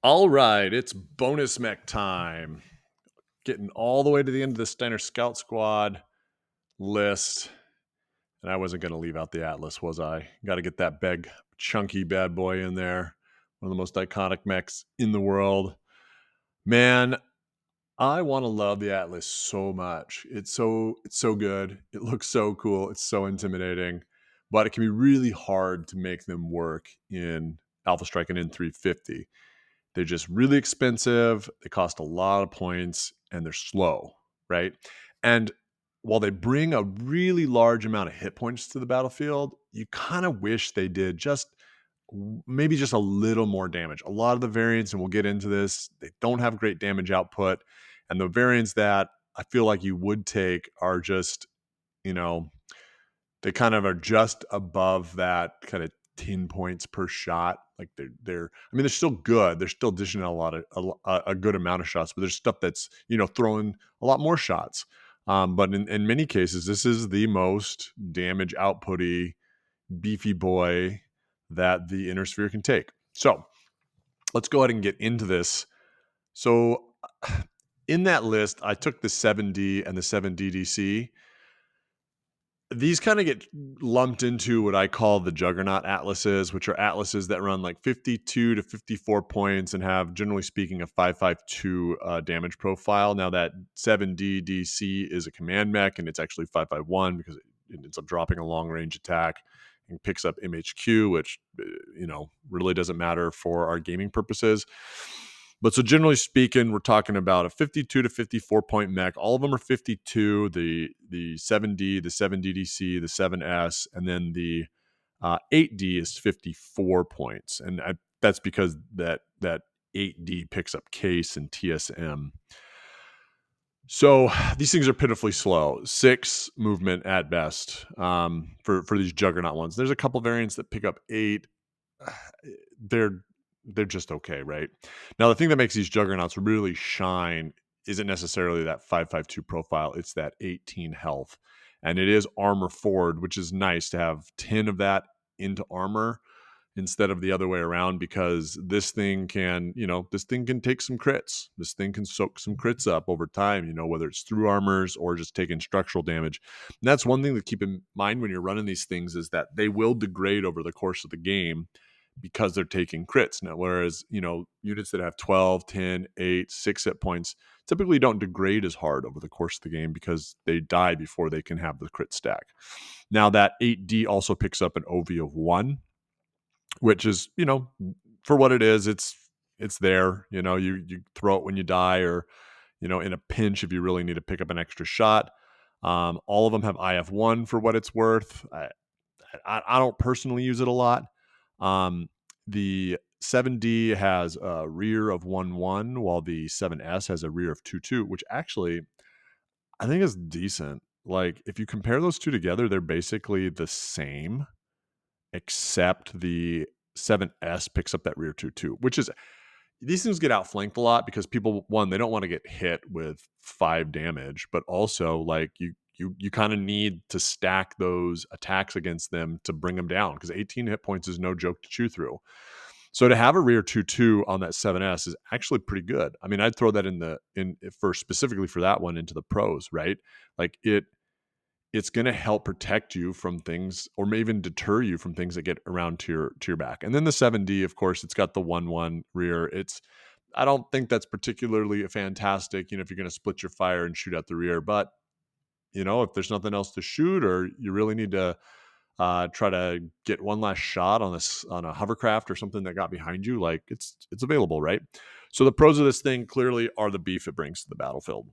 All right, it's bonus mech time. Getting all the way to the end of the Steiner Scout Squad list. And I wasn't going to leave out the Atlas, was I? Got to get that big, chunky bad boy in there. One of the most iconic mechs in the world. Man, I want to love the Atlas so much. It's so good. It looks so cool. It's so intimidating. But it can be really hard to make them work in Alpha Strike and N350. They're just really expensive. They cost a lot of points and they're slow, right? And while they bring a really large amount of hit points to the battlefield, you kind of wish they did just maybe just a little more damage. A lot of the variants, and we'll get into this, they don't have great damage output. And the variants that I feel like you would take are just, you know, they kind of are just above that kind of 10 points per shot. Like they're I mean, they're still good. They're still dishing out a good amount of shots, but there's stuff that's, throwing a lot more shots. But in many cases, this is the most damage outputty beefy boy that the inner sphere can take. So let's go ahead and get into this. So in that list, I took the 7D and the 7DDC. These kind of get lumped into what I call the juggernaut atlases, which are atlases that run like 52 to 54 points and have, generally speaking, a 552 damage profile. Now that 7DDC is a command mech, and it's actually 551 because it ends up dropping a long range attack and picks up MHQ, which really doesn't matter for our gaming purposes. But so generally speaking, we're talking about a 52 to 54 point mech. All of them are 52. The 7D, the 7DDC, the 7S, and then the 8D is 54 points. And that's because that 8D picks up case and TSM. So these things are pitifully slow. 6 movement at best for these juggernaut ones. There's a couple variants that pick up 8. They're just okay, right? Now, the thing that makes these juggernauts really shine isn't necessarily that 552 profile. It's that 18 health. And it is armor forward, which is nice to have 10 of that into armor instead of the other way around, because this thing can take some crits. This thing can soak some crits up over time, whether it's through armors or just taking structural damage. And that's one thing to keep in mind when you're running these things, is that they will degrade over the course of the game because they're taking crits. Now, whereas, units that have 12, 10, 8, 6 hit points typically don't degrade as hard over the course of the game because they die before they can have the crit stack. Now, that 8D also picks up an OV of 1, which is, for what it is, it's there. You throw it when you die, or, in a pinch if you really need to pick up an extra shot. All of them have IF1 for what it's worth. I don't personally use it a lot. The 7D has a rear of 1-1, while the 7S has a rear of 2-2, which actually I think is decent. Like, if you compare those two together, they're basically the same, except the 7S picks up that rear 2-2, which is, these things get outflanked a lot because people, one, they don't want to get hit with 5 damage, but also, like, you kind of need to stack those attacks against them to bring them down, because 18 hit points is no joke to chew through. So to have a rear 2-2 on that 7S is actually pretty good. I mean, I'd throw that specifically for that one into the pros, right? Like, it's going to help protect you from things, or maybe even deter you from things that get around to your back. And then the 7D, of course, it's got the 1-1 rear. I don't think that's particularly fantastic, if you're going to split your fire and shoot out the rear, but if there's nothing else to shoot, or you really need to try to get one last shot on a hovercraft or something that got behind you, like, it's available, right? So the pros of this thing clearly are the beef it brings to the battlefield.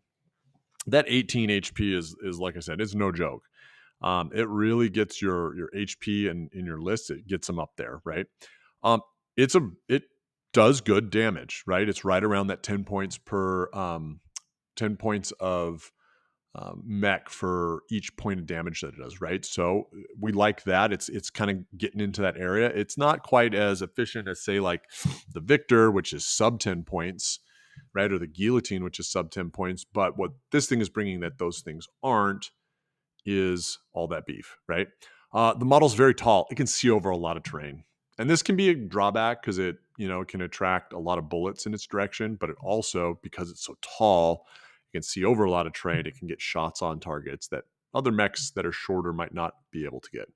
That 18 HP is like I said, it's no joke. It really gets your HP and in your list, it gets them up there, right? It does good damage, right? It's right around that 10 points per 10 points of mech for each point of damage that it does, right? So we like that. It's kind of getting into that area. It's not quite as efficient as, say, like the Victor, which is sub 10 points, right? Or the Guillotine, which is sub 10 points. But what this thing is bringing that those things aren't is all that beef, right? The model's very tall. It can see over a lot of terrain. And this can be a drawback because it, it can attract a lot of bullets in its direction, but it also, because it's so tall, it can see over a lot of terrain. It can get shots on targets that other mechs that are shorter might not be able to get.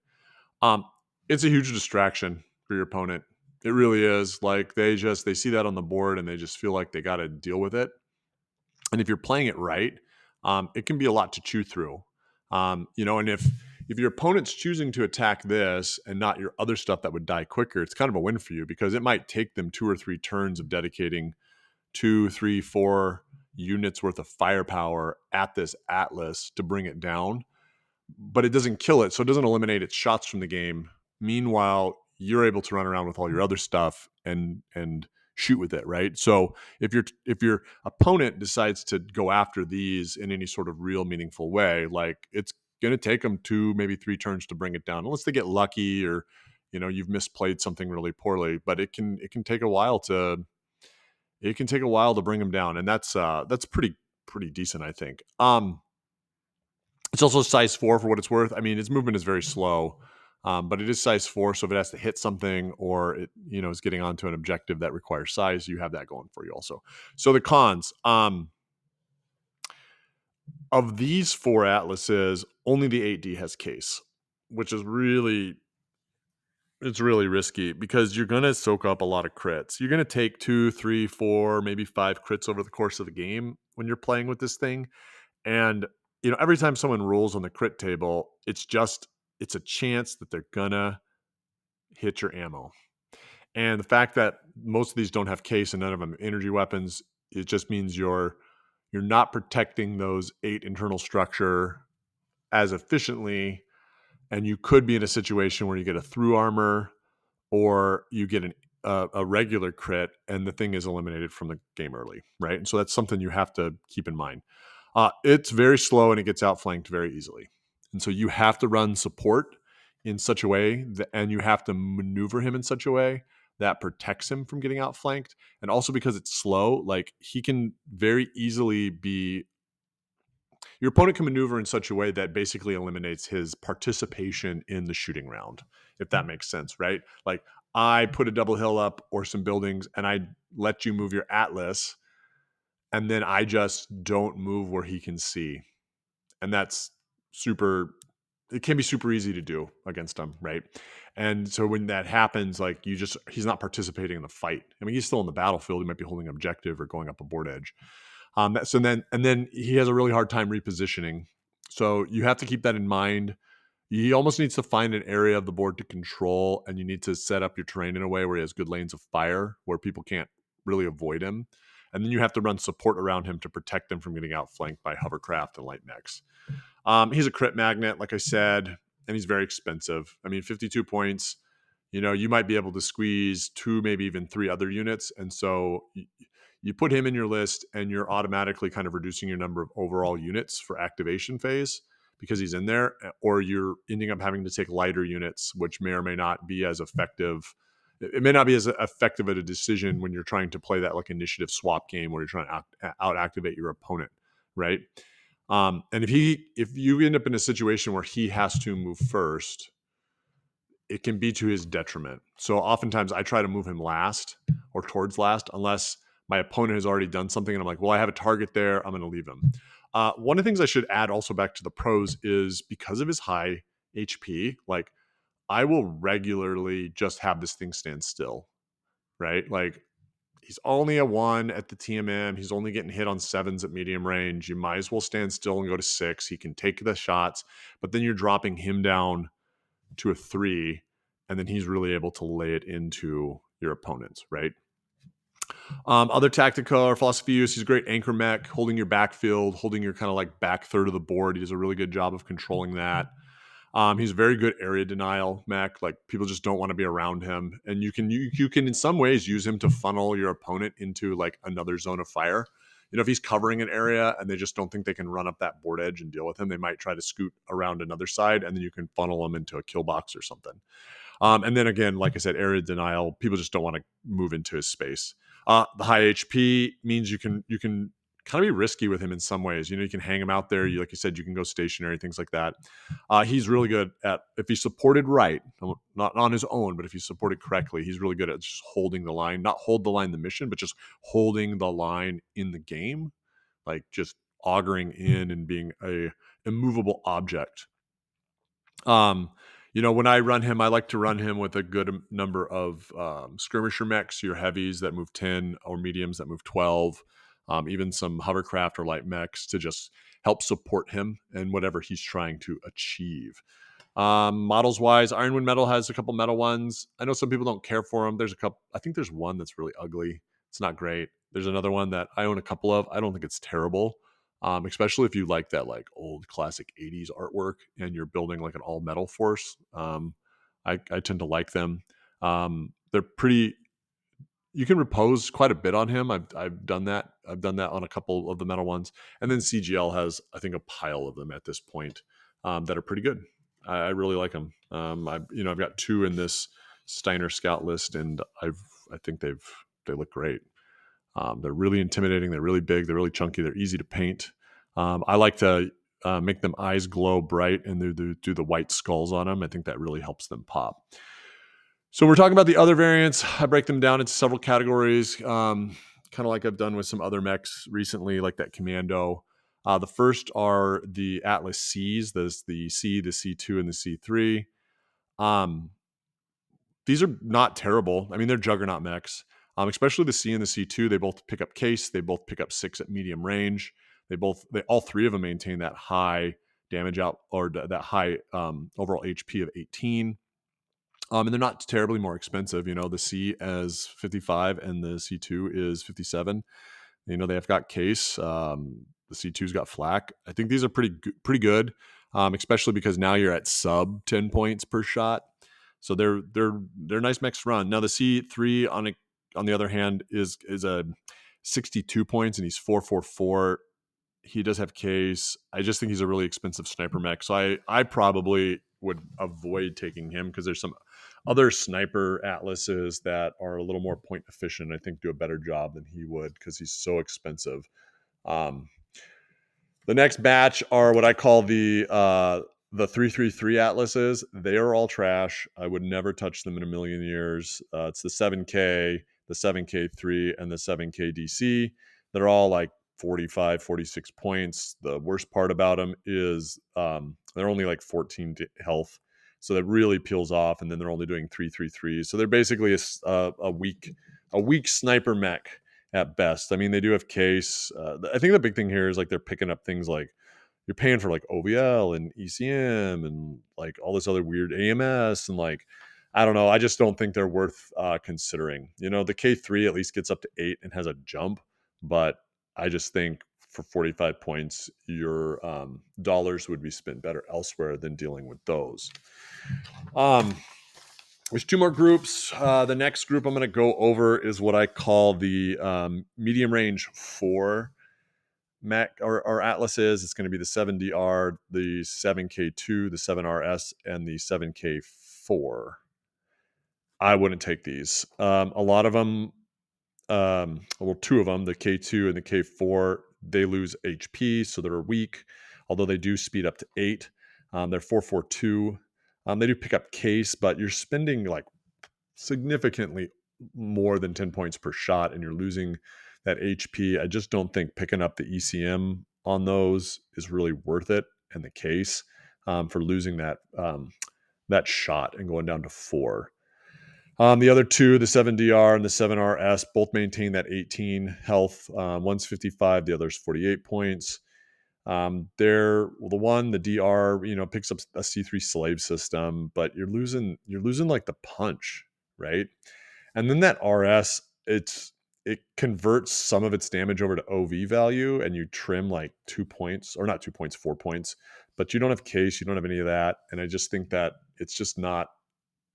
Um, it's a huge distraction for your opponent. It really is. Like they see that on the board and they just feel like they got to deal with it. And if you're playing it right, it can be a lot to chew through. And if your opponent's choosing to attack this and not your other stuff that would die quicker, it's kind of a win for you because it might take them 2 or 3 turns of dedicating 2, 3, 4 units worth of firepower at this Atlas to bring it down, but it doesn't kill it, so it doesn't eliminate its shots from the game. Meanwhile, you're able to run around with all your other stuff and shoot with it, right? So if your opponent decides to go after these in any sort of real meaningful way, like it's going to take them 2, maybe 3 turns to bring it down, unless they get lucky or you've misplayed something really poorly. But it can take a while to bring them down, and that's pretty decent, I think. It's also size 4 for what it's worth. I mean, its movement is very slow, but it is size 4. So if it has to hit something or it, is getting onto an objective that requires size, you have that going for you also. So the cons of these 4 atlases, only the 8D has case, which is it's really risky because you're going to soak up a lot of crits. You're going to take 2, 3, 4, maybe 5 crits over the course of the game when you're playing with this thing. And, every time someone rolls on the crit table, it's a chance that they're gonna hit your ammo. And the fact that most of these don't have case and none of them energy weapons, it just means you're not protecting those 8 internal structure as efficiently. And you could be in a situation where you get a through armor or you get a regular crit and the thing is eliminated from the game early, right? And so that's something you have to keep in mind. It's very slow and it gets outflanked very easily. And so you have to run support in such a way and you have to maneuver him in such a way that protects him from getting outflanked. And also because it's slow, like he can very easily your opponent can maneuver in such a way that basically eliminates his participation in the shooting round, if that makes sense, right? Like I put a double hill up or some buildings and I let you move your Atlas and then I just don't move where he can see. And that's it can be super easy to do against him, right? And so when that happens, like he's not participating in the fight. I mean, he's still in the battlefield. He might be holding an objective or going up a board edge. Then he has a really hard time repositioning. So you have to keep that in mind. He almost needs to find an area of the board to control, and you need to set up your terrain in a way where he has good lanes of fire where people can't really avoid him. And then you have to run support around him to protect him from getting outflanked by hovercraft and light mechs. He's a crit magnet, like I said, and he's very expensive. I mean, 52 points, you might be able to squeeze 2, maybe even 3 other units. And so you put him in your list and you're automatically kind of reducing your number of overall units for activation phase because he's in there, or you're ending up having to take lighter units, which may or may not be as effective. It may not be as effective at a decision when you're trying to play that like initiative swap game where you're trying to out activate your opponent, right? And if you end up in a situation where he has to move first, it can be to his detriment. So oftentimes I try to move him last or towards last, unless my opponent has already done something and I'm like, well, I have a target there, I'm going to leave him. One of the things I should add also back to the pros is because of his high HP, like I will regularly just have this thing stand still, right? Like he's only a 1 at the TMM. He's only getting hit on 7s at medium range. You might as well stand still and go to 6. He can take the shots, but then you're dropping him down to a 3, and then he's really able to lay it into your opponents, right? Other tactical or philosophy use, he's a great anchor mech, holding your backfield, holding your kind of like back third of the board. He does a really good job of controlling that. He's a very good area denial mech. Like people just don't want to be around him, and you can in some ways use him to funnel your opponent into like another zone of fire. If he's covering an area and they just don't think they can run up that board edge and deal with him, they might try to scoot around another side, and then you can funnel them into a kill box or something. And then again, like I said, area denial. People just don't want to move into his space. The high HP means you can kind of be risky with him in some ways. You can hang him out there. Like you said, you can go stationary, things like that. He's really good at, if he's supported right, not on his own, but if he's supported correctly, he's really good at just holding the line, not hold the line in the mission, but just holding the line in the game, like just augering in and being a immovable object. When I run him, I like to run him with a good number of skirmisher mechs, your heavies that move 10 or mediums that move 12, even some hovercraft or light mechs to just help support him and whatever he's trying to achieve. Models wise, Ironwind Metal has a couple metal ones. I know some people don't care for them. There's a couple. I think there's one that's really ugly. It's not great. There's another one that I own a couple of. I don't think it's terrible. Especially if you like that like old classic 80s artwork and you're building like an all metal force. I tend to like them. They're pretty. You can repose quite a bit on him. I've done that. I've done that on a couple of the metal ones, and then CGL has I think a pile of them at this point that are pretty good. I really like them. I've got 2 in this Steiner Scout list, and I think they look great. They're really intimidating. They're really big. They're really chunky. They're easy to paint. I like to make them eyes glow bright and do the white skulls on them. I think that really helps them pop. So we're talking about the other variants. I break them down into several categories, kind of like I've done with some other mechs recently, like that Commando. The first are the Atlas Cs. There's the C, the C2, and the C3. These are not terrible. I mean, they're juggernaut mechs, especially the C and the C2. They both pick up case. They both pick up 6 at medium range. They all 3 of them maintain that high damage out or that high overall HP of 18. And they're not terribly more expensive. The C is 55 and the C2 is 57. They have got case. The C2's got flak. I think these are pretty good, especially because now you're at sub 10 points per shot. So they're nice mechs to run. Now the C3 on the other hand is a 62 points and he's 444. He does have case. I just think he's a really expensive sniper mech. So I probably would avoid taking him because there's some other sniper atlases that are a little more point efficient. I think do a better job than he would because he's so expensive. The next batch are what I call the 333 atlases. They are all trash. I would never touch them in a million years. It's the 7K, the 7K3, and the 7K DC. They're all like 45, 46 points. The worst part about them is they're only like 14 health. So that really peels off, and then they're only doing 333. So they're basically a weak sniper mech at best. I mean, they do have case. I think the big thing here is like they're picking up things like you're paying for like OVL and ECM and like all this other weird AMS and like I don't know. I just don't think they're worth considering. The K3 at least gets up to 8 and has a jump, but I just think for 45 points, your dollars would be spent better elsewhere than dealing with those. There's 2 more groups. The next group I'm going to go over is what I call the medium range 4 mech or atlases. It's going to be the 7DR, the 7K2, the 7RS, and the 7K4. I wouldn't take these. A lot of them, 2 of them, the K2 and the K4, they lose HP, so they're weak, although they do speed up to 8. They're 442. They do pick up case, but you're spending like significantly more than 10 points per shot and you're losing that HP. I just don't think picking up the ECM on those is really worth it in the case for losing that shot and going down to 4. The other 2, the 7DR and the 7RS, both maintain that 18 health. One's 55, the other's 48 points. The DR, picks up a C3 slave system, but you're losing like the punch, right? And then that RS, it converts some of its damage over to OV value, and you trim like 2 points, or not 2 points, 4 points, but you don't have case, you don't have any of that, and I just think that it's just not.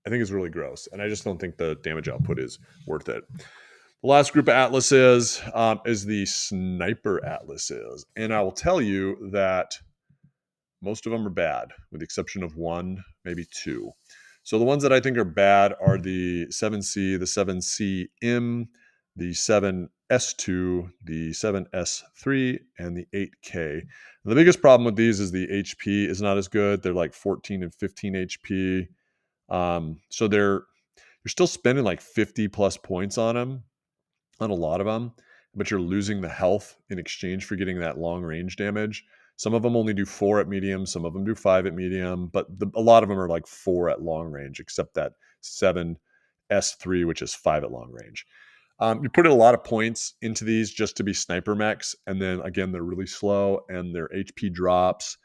I think it's really gross, and I just don't think the damage output is worth it. The last group of atlases is the sniper atlases, and I will tell you that most of them are bad, with the exception of 1, maybe 2. So the ones that I think are bad are the 7C, the 7CM, the 7 S2, the 7S3, and the 8K. And the biggest problem with these is the HP is not as good. They're like 14 and 15 HP. So you're still spending like 50 plus points on them, on a lot of them, but you're losing the health in exchange for getting that long range damage. Some of them only do 4 at medium, some of them do 5 at medium, but a lot of them are like 4 at long range, except that 7S3, which is 5 at long range. You put in a lot of points into these just to be sniper mechs, and then again, they're really slow and their HP drops.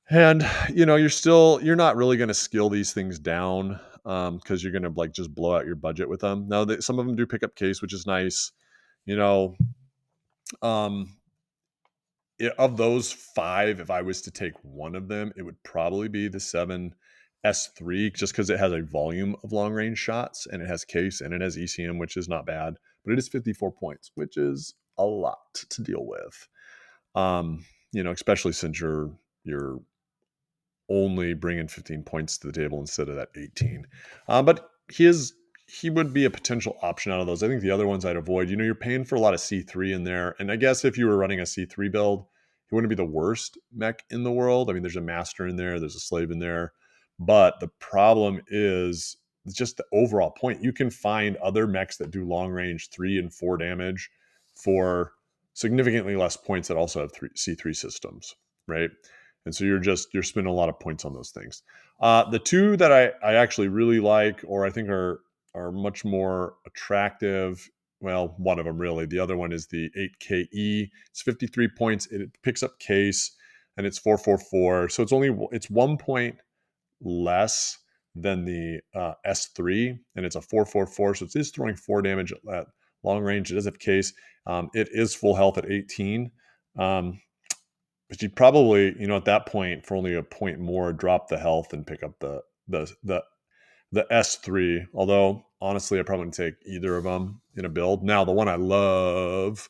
And you're not really going to skill these things down because you're going to like just blow out your budget with them. Now, some of them do pick up case, which is nice. You know, um, of those 5, if I was to take one of them, it would probably be the 7S3, just because it has a volume of long range shots and it has case and it has ECM, which is not bad, but it is 54 points, which is a lot to deal with. Especially since you're only bringing 15 points to the table instead of that 18. But he would be a potential option out of those. I think the other ones I'd avoid. You're paying for a lot of C3 in there, and I guess if you were running a C3 build, he wouldn't be the worst mech in the world. I mean, there's a master in there, there's a slave in there, but the problem is just the overall point. You can find other mechs that do long range 3 and 4 damage for significantly less points that also have C3 systems, right? And so you're spending a lot of points on those things. The two that I actually really like, or I think are much more attractive. Well, one of them really. The other one is the 8KE. It's 53 points. It picks up case, and it's 444. So it's 1 point less than the S3, and it's a 444. So it is throwing 4 damage at long range. It does have case. It is full health at 18. But you'd probably, at that point, for only a point more, drop the health and pick up the S3. Although, honestly, I probably wouldn't take either of them in a build. Now, the one I love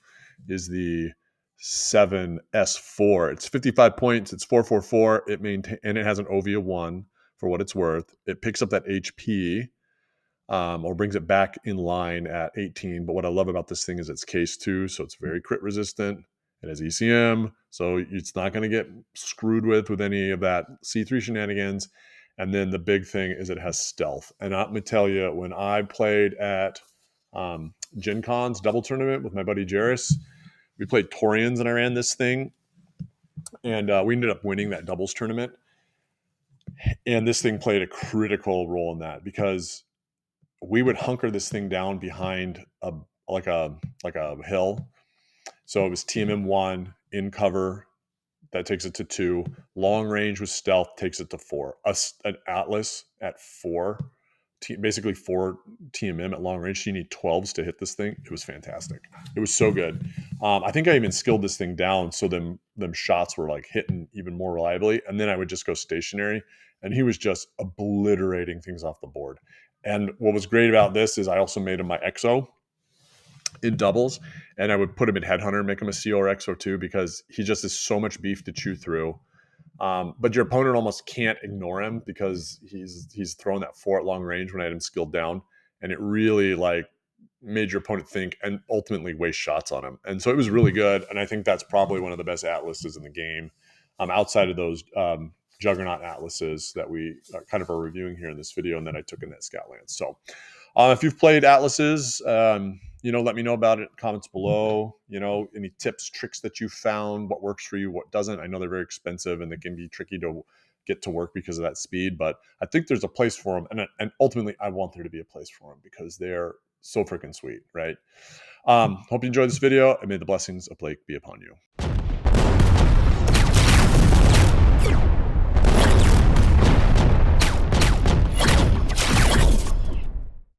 is the 7S4. It's 55 points. It's 444. And it has an OV of 1 for what it's worth. It picks up that HP, or brings it back in line at 18. But what I love about this thing is it's case 2, so it's very crit resistant. It has ECM, so it's not going to get screwed with any of that C3 shenanigans. And then the big thing is it has stealth. And I'm going to tell you, when I played at Gen Con's double tournament with my buddy Jairus, we played Torians and I ran this thing. And we ended up winning that doubles tournament. And this thing played a critical role in that because we would hunker this thing down behind a hill. So it was TMM1 in cover. That takes it to 2. Long range with stealth takes it to 4. An Atlas at 4. Basically 4 TMM at long range. So you need 12s to hit this thing. It was fantastic. It was so good. I think I even skilled this thing down so them shots were like hitting even more reliably. And then I would just go stationary. And he was just obliterating things off the board. And what was great about this is I also made him my EXO in doubles, and I would put him in Headhunter and make him a CO or XO2 because he just is so much beef to chew through. But your opponent almost can't ignore him because he's throwing that 4 at long range when I had him skilled down, and it really like made your opponent think and ultimately waste shots on him. And so it was really good, and I think that's probably one of the best atlases in the game, outside of those Juggernaut atlases that we kind of are reviewing here in this video, and then I took in that Scoutland. So if you've played atlases, let me know about it in comments below. Any tips, tricks that you found, what works for you, what doesn't. I know they're very expensive and they can be tricky to get to work because of that speed, but I think there's a place for them. And ultimately, I want there to be a place for them because they're so freaking sweet, right? Hope you enjoyed this video, and may the blessings of Blake be upon you.